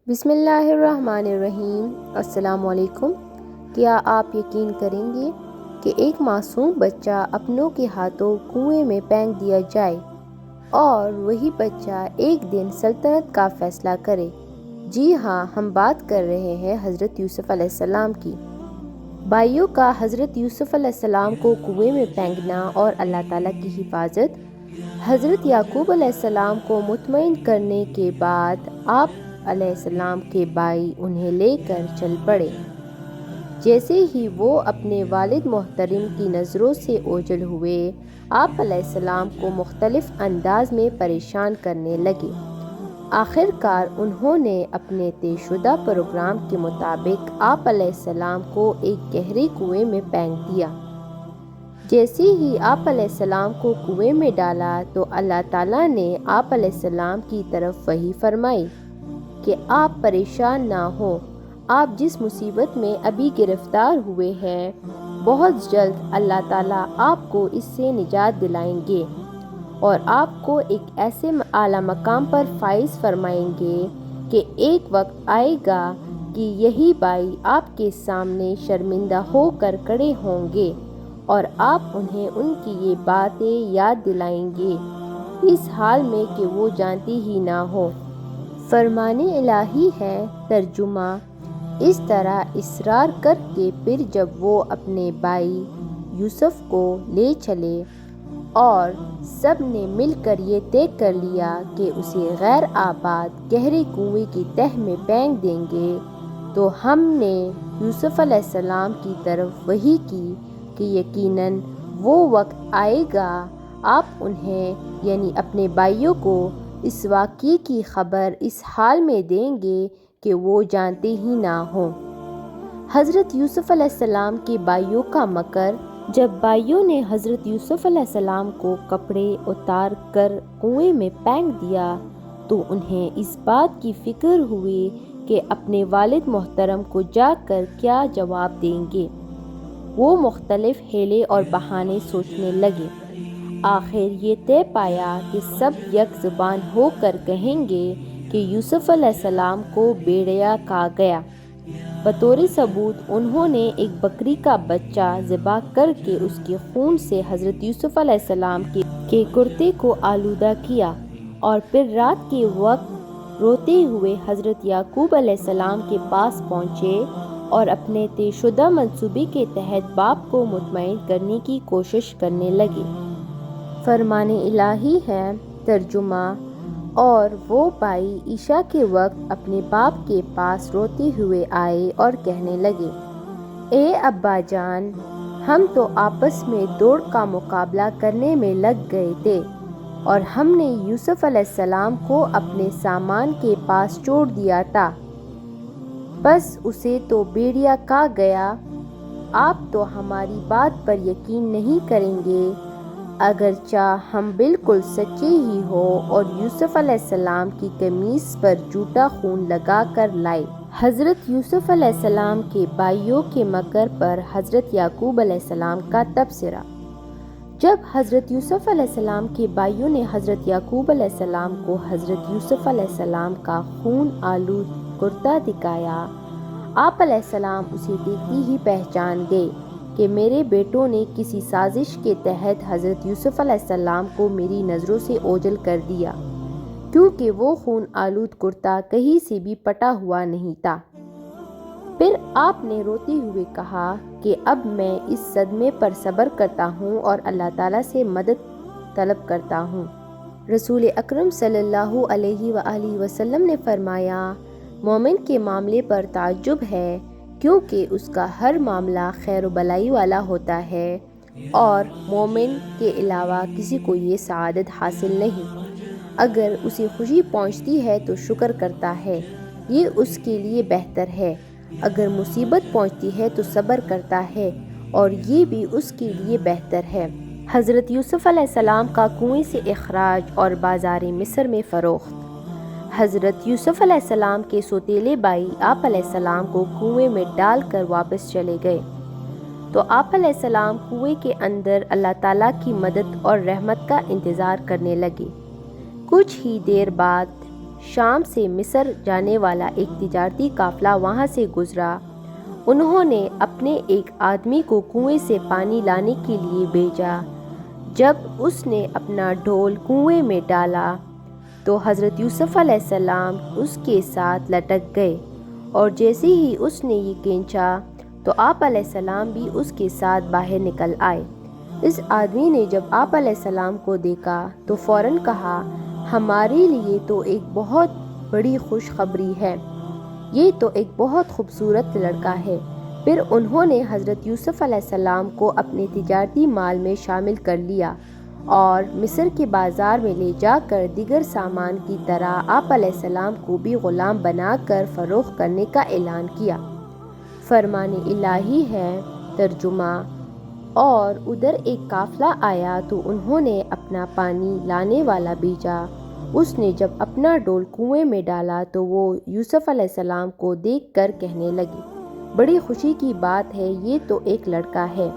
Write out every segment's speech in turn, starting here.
بسم اللہ الرحمن الرحیم۔ السلام علیکم۔ کیا آپ یقین کریں گے کہ ایک معصوم بچہ اپنوں کے ہاتھوں کنویں میں پھینک دیا جائے اور وہی بچہ ایک دن سلطنت کا فیصلہ کرے؟ جی ہاں، ہم بات کر رہے ہیں حضرت یوسف علیہ السلام کی۔ بھائیوں کا حضرت یوسف علیہ السلام کو کنویں میں پھینکنا اور اللہ تعالیٰ کی حفاظت۔ حضرت یعقوب علیہ السلام کو مطمئن کرنے کے بعد آپ علیہ السلام کے بھائی انہیں لے کر چل پڑے۔ جیسے ہی وہ اپنے والد محترم کی نظروں سے اوجھل ہوئے، آپ علیہ السلام کو مختلف انداز میں پریشان کرنے لگے۔ آخر کار انہوں نے اپنے طے شدہ پروگرام کے مطابق آپ علیہ السلام کو ایک گہرے کنویں میں پھینک دیا۔ جیسے ہی آپ علیہ السلام کو کنویں میں ڈالا تو اللہ تعالیٰ نے آپ علیہ السلام کی طرف وحی فرمائی کہ آپ پریشان نہ ہوں، آپ جس مصیبت میں ابھی گرفتار ہوئے ہیں، بہت جلد اللہ تعالیٰ آپ کو اس سے نجات دلائیں گے اور آپ کو ایک ایسے اعلیٰ مقام پر فائز فرمائیں گے کہ ایک وقت آئے گا کہ یہی بھائی آپ کے سامنے شرمندہ ہو کر کھڑے ہوں گے اور آپ انہیں ان کی یہ باتیں یاد دلائیں گے، اس حال میں کہ وہ جانتے ہی نہ ہوں۔ فرمان الہی ہے۔ ترجمہ: اس طرح اصرار کر کے پھر جب وہ اپنے بھائی یوسف کو لے چلے اور سب نے مل کر یہ طے کر لیا کہ اسے غیر آباد گہرے کنویں کی تہہ میں پھینک دیں گے، تو ہم نے یوسف علیہ السلام کی طرف وحی کی کہ یقیناً وہ وقت آئے گا، آپ انہیں یعنی اپنے بھائیوں کو اس واقعے کی خبر اس حال میں دیں گے کہ وہ جانتے ہی نہ ہوں۔ حضرت یوسف علیہ السلام کے بھائیوں کا مکر۔ جب بھائیوں نے حضرت یوسف علیہ السلام کو کپڑے اتار کر کنویں میں پھینک دیا تو انہیں اس بات کی فکر ہوئی کہ اپنے والد محترم کو جا کر کیا جواب دیں گے۔ وہ مختلف حیلے اور بہانے سوچنے لگے۔ آخر یہ طے پایا کہ سب یک زبان ہو کر کہیں گے کہ یوسف علیہ السلام کو بھیڑیا کھا گیا۔ بطور ثبوت انہوں نے ایک بکری کا بچہ ذبح کر کے اس کے خون سے حضرت یوسف علیہ السلام کے کرتے کو آلودہ کیا اور پھر رات کے وقت روتے ہوئے حضرت یعقوب علیہ السلام کے پاس پہنچے اور اپنے طے شدہ منصوبے کے تحت باپ کو مطمئن کرنے کی کوشش کرنے لگے۔ فرمان الہی ہے۔ ترجمہ: اور وہ بھائی عشاء کے وقت اپنے باپ کے پاس روتے ہوئے آئے اور کہنے لگے، اے ابا جان، ہم تو آپس میں دوڑ کا مقابلہ کرنے میں لگ گئے تھے اور ہم نے یوسف علیہ السلام کو اپنے سامان کے پاس چھوڑ دیا تھا، بس اسے تو بھیڑیا کھا گیا۔ آپ تو ہماری بات پر یقین نہیں کریں گے، اگرچہ ہم بالکل سچے ہی ہوں اور یوسف علیہ السلام کی قمیص پر جھوٹا خون لگا کر لائے۔ حضرت یوسف علیہ السلام کے بھائیوں کے مکر پر حضرت یعقوب علیہ السلام کا تبصرہ۔ جب حضرت یوسف علیہ السلام کے بھائیوں نے حضرت یعقوب علیہ السلام کو حضرت یوسف علیہ السلام کا خون آلود کرتا دکھایا، آپ علیہ السلام اسے دیکھتے ہی پہچان گئے کہ میرے بیٹوں نے کسی سازش کے تحت حضرت یوسف علیہ السلام کو میری نظروں سے اوجھل کر دیا، کیونکہ وہ خون آلود کرتا کہیں سے بھی پٹا ہوا نہیں تھا۔ پھر آپ نے روتے ہوئے کہا کہ اب میں اس صدمے پر صبر کرتا ہوں اور اللہ تعالیٰ سے مدد طلب کرتا ہوں۔ رسول اکرم صلی اللہ علیہ وآلہ وسلم نے فرمایا، مومن کے معاملے پر تعجب ہے، کیونکہ اس کا ہر معاملہ خیر و بھلائی والا ہوتا ہے اور مومن کے علاوہ کسی کو یہ سعادت حاصل نہیں۔ اگر اسے خوشی پہنچتی ہے تو شکر کرتا ہے، یہ اس کے لیے بہتر ہے۔ اگر مصیبت پہنچتی ہے تو صبر کرتا ہے اور یہ بھی اس کے لیے بہتر ہے۔ حضرت یوسف علیہ السلام کا کنویں سے اخراج اور بازار مصر میں فروخت۔ حضرت یوسف علیہ السلام کے سوتیلے بھائی آپ علیہ السلام کو کنویں میں ڈال کر واپس چلے گئے تو آپ علیہ السلام کنویں کے اندر اللہ تعالیٰ کی مدد اور رحمت کا انتظار کرنے لگے۔ کچھ ہی دیر بعد شام سے مصر جانے والا ایک تجارتی قافلہ وہاں سے گزرا۔ انہوں نے اپنے ایک آدمی کو کنویں سے پانی لانے کے لیے بھیجا۔ جب اس نے اپنا ڈھول کنویں میں ڈالا تو حضرت یوسف علیہ السلام اس کے ساتھ لٹک گئے، اور جیسے ہی اس نے یہ کھینچا تو آپ علیہ السلام بھی اس کے ساتھ باہر نکل آئے۔ اس آدمی نے جب آپ علیہ السلام کو دیکھا تو فوراً کہا، ہمارے لیے تو ایک بہت بڑی خوشخبری ہے، یہ تو ایک بہت خوبصورت لڑکا ہے۔ پھر انہوں نے حضرت یوسف علیہ السلام کو اپنے تجارتی مال میں شامل کر لیا اور مصر کے بازار میں لے جا کر دیگر سامان کی طرح آپ علیہ السلام کو بھی غلام بنا کر فروخت کرنے کا اعلان کیا۔ فرمان الہی ہے۔ ترجمہ۔ اور ادھر ایک قافلہ آیا تو انہوں نے اپنا پانی لانے والا بھیجا۔ اس نے جب اپنا ڈول کنویں میں ڈالا تو وہ یوسف علیہ السلام کو دیکھ کر کہنے لگی، بڑی خوشی کی بات ہے، یہ تو ایک لڑکا ہے۔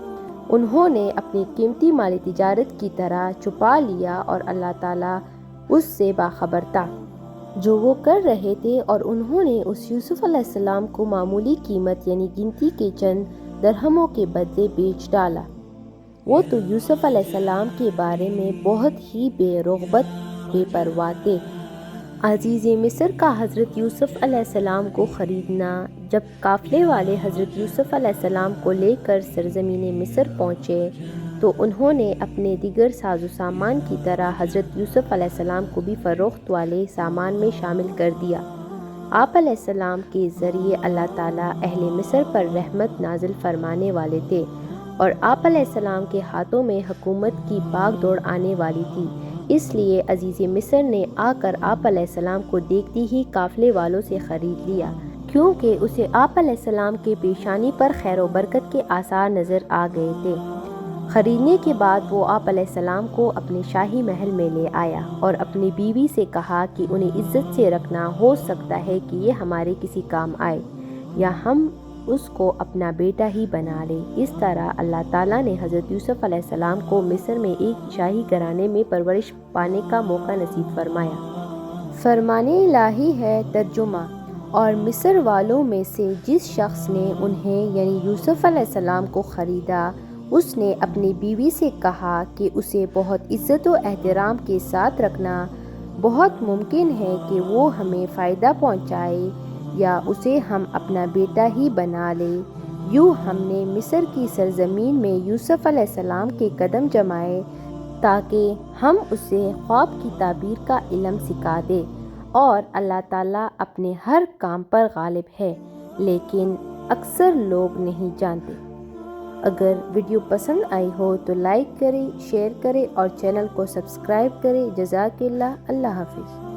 انہوں نے اپنی قیمتی مال تجارت کی طرح چھپا لیا اور اللہ تعالیٰ اس سے باخبر تھا جو وہ کر رہے تھے، اور انہوں نے اس یوسف علیہ السلام کو معمولی قیمت یعنی گنتی کے چند درہموں کے بدلے بیچ ڈالا۔ وہ تو یوسف علیہ السلام کے بارے میں بہت ہی بے رغبت بے پرواہ تھے۔ عزیز مصر کا حضرت یوسف علیہ السلام کو خریدنا۔ جب قافلے والے حضرت یوسف علیہ السلام کو لے کر سرزمین مصر پہنچے تو انہوں نے اپنے دیگر ساز و سامان کی طرح حضرت یوسف علیہ السلام کو بھی فروخت والے سامان میں شامل کر دیا۔ آپ علیہ السلام کے ذریعے اللہ تعالیٰ اہل مصر پر رحمت نازل فرمانے والے تھے، اور آپ علیہ السلام کے ہاتھوں میں حکومت کی باغ دوڑ آنے والی تھی۔ اس لیے عزیز مصر نے آ کر آپ علیہ السلام کو دیکھتی ہی قافلے والوں سے خرید لیا، کیونکہ اسے آپ علیہ السلام کے پیشانی پر خیر و برکت کے آثار نظر آ گئے تھے۔ خریدنے کے بعد وہ آپ علیہ السلام کو اپنے شاہی محل میں لے آیا اور اپنی بیوی سے کہا کہ انہیں عزت سے رکھنا، ہو سکتا ہے کہ یہ ہمارے کسی کام آئے یا ہم اس کو اپنا بیٹا ہی بنا لے۔ اس طرح اللہ تعالیٰ نے حضرت یوسف علیہ السلام کو مصر میں ایک شاہی گھرانے میں پرورش پانے کا موقع نصیب فرمایا۔ فرمان الہی ہے۔ ترجمہ۔ اور مصر والوں میں سے جس شخص نے انہیں یعنی یوسف علیہ السلام کو خریدا، اس نے اپنی بیوی سے کہا کہ اسے بہت عزت و احترام کے ساتھ رکھنا، بہت ممکن ہے کہ وہ ہمیں فائدہ پہنچائے یا اسے ہم اپنا بیٹا ہی بنا لیں۔ یوں ہم نے مصر کی سرزمین میں یوسف علیہ السلام کے قدم جمائے تاکہ ہم اسے خواب کی تعبیر کا علم سکھا دیں، اور اللہ تعالیٰ اپنے ہر کام پر غالب ہے، لیکن اکثر لوگ نہیں جانتے۔ اگر ویڈیو پسند آئی ہو تو لائک کریں، شیئر کریں اور چینل کو سبسکرائب کریں۔ جزاک اللہ۔ اللہ حافظ۔